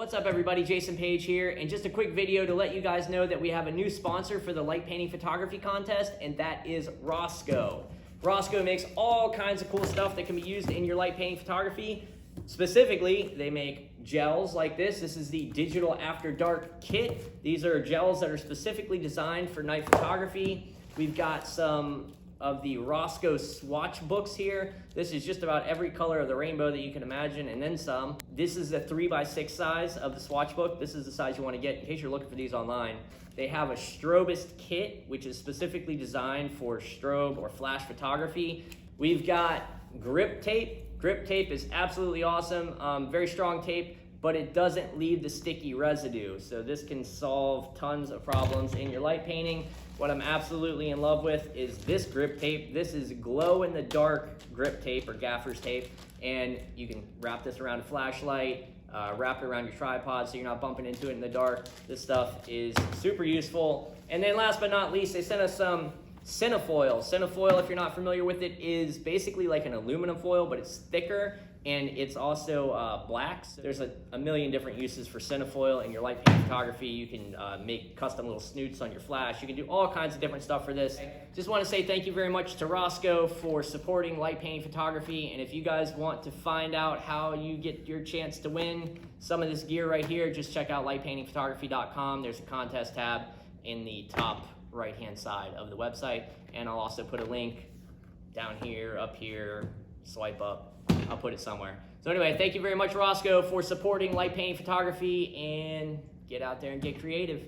What's up everybody, Jason Page here, and just a quick video to let you guys know that we have a new sponsor for the light painting photography contest, and that is Rosco. Rosco makes all kinds of cool stuff that can be used in your light painting photography. Specifically, they make gels like this. This is the Digital After Dark Kit. These are gels that are specifically designed for night photography. We've got some of the Rosco swatch books here. This is just about every color of the rainbow that you can imagine, and then some. This is the 3x6 size of the swatch book. This is the size you want to get in case you're looking for these online. They have a strobist kit, which is specifically designed for strobe or flash photography. We've got grip tape. Grip tape is absolutely awesome. Very strong tape, but it doesn't leave the sticky residue. So this can solve tons of problems in your light painting. What I'm absolutely in love with is this grip tape. This is glow-in-the-dark grip tape or gaffer's tape, and you can wrap this around a flashlight, wrap it around your tripod so you're not bumping into it in the dark. This stuff is super useful. And then last but not least, they sent us some Cinefoil. Cinefoil, if you're not familiar with it, is basically like an aluminum foil, but it's thicker, and it's also black. So there's a million different uses for Cinefoil in your light painting photography. You can make custom little snoots on your flash. You can do all kinds of different stuff for this. Just want to say thank you very much to Rosco for supporting light painting photography. And if you guys want to find out how you get your chance to win some of this gear right here, just check out lightpaintingphotography.com. There's a contest tab in the top right-hand side of the website. And I'll also put a link down here, up here, swipe up. I'll put it somewhere. So anyway, thank you very much, Rosco, for supporting light painting photography, and get out there and get creative.